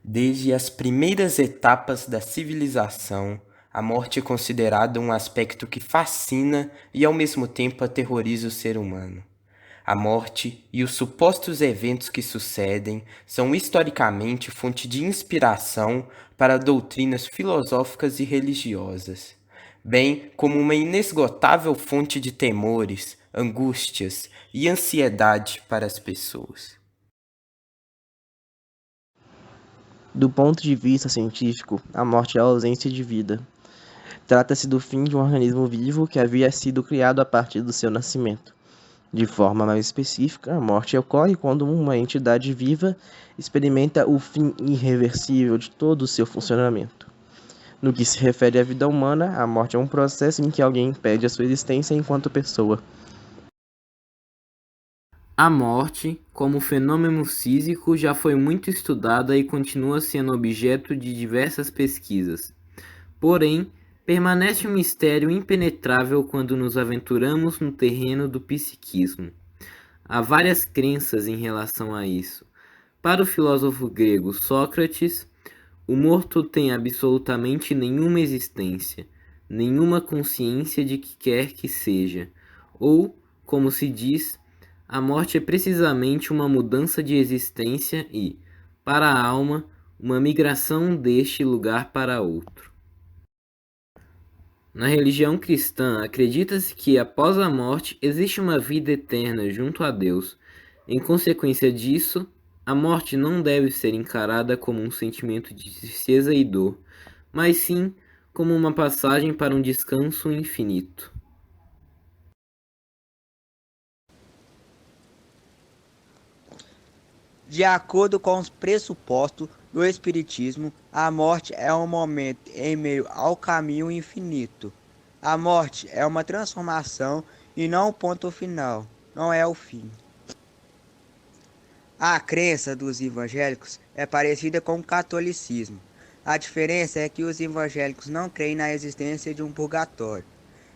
Desde as primeiras etapas da civilização, a morte é considerada um aspecto que fascina e ao mesmo tempo aterroriza o ser humano. A morte e os supostos eventos que sucedem são historicamente fonte de inspiração para doutrinas filosóficas e religiosas, bem como uma inesgotável fonte de temores, angústias e ansiedade para as pessoas. Do ponto de vista científico, a morte é a ausência de vida. Trata-se do fim de um organismo vivo que havia sido criado a partir do seu nascimento. De forma mais específica, a morte ocorre quando uma entidade viva experimenta o fim irreversível de todo o seu funcionamento. No que se refere à vida humana, a morte é um processo em que alguém perde a sua existência enquanto pessoa. A morte, como fenômeno físico, já foi muito estudada e continua sendo objeto de diversas pesquisas. Porém, permanece um mistério impenetrável quando nos aventuramos no terreno do psiquismo. Há várias crenças em relação a isso. Para o filósofo grego Sócrates, o morto tem absolutamente nenhuma existência, nenhuma consciência de que quer que seja, ou, como se diz, a morte é precisamente uma mudança de existência e, para a alma, uma migração deste lugar para outro. Na religião cristã, acredita-se que após a morte existe uma vida eterna junto a Deus. Em consequência disso, a morte não deve ser encarada como um sentimento de tristeza e dor, mas sim como uma passagem para um descanso infinito. De acordo com os pressupostos do Espiritismo, a morte é um momento em meio ao caminho infinito. A morte é uma transformação e não o ponto final, não é o fim. A crença dos evangélicos é parecida com o catolicismo. A diferença é que os evangélicos não creem na existência de um purgatório.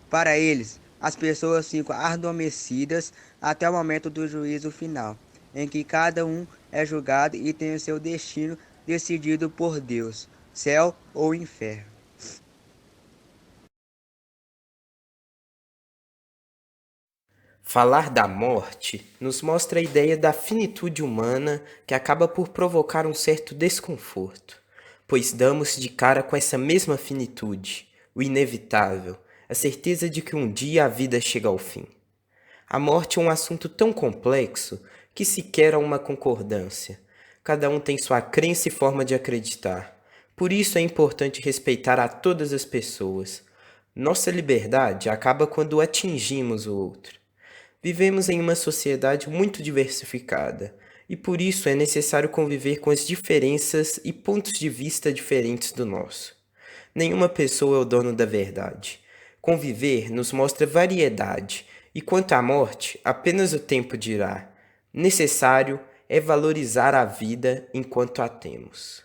Para eles, as pessoas ficam adormecidas até o momento do juízo final, em que cada um é julgado e tem o seu destino decidido por Deus, céu ou inferno. Falar da morte nos mostra a ideia da finitude humana que acaba por provocar um certo desconforto, pois damos de cara com essa mesma finitude, o inevitável, a certeza de que um dia a vida chega ao fim. A morte é um assunto tão complexo que sequer há uma concordância. Cada um tem sua crença e forma de acreditar. Por isso é importante respeitar a todas as pessoas. Nossa liberdade acaba quando atingimos o outro. Vivemos em uma sociedade muito diversificada e por isso é necessário conviver com as diferenças e pontos de vista diferentes do nosso. Nenhuma pessoa é o dono da verdade. Conviver nos mostra variedade e quanto à morte, apenas o tempo dirá. Necessário é valorizar a vida enquanto a temos.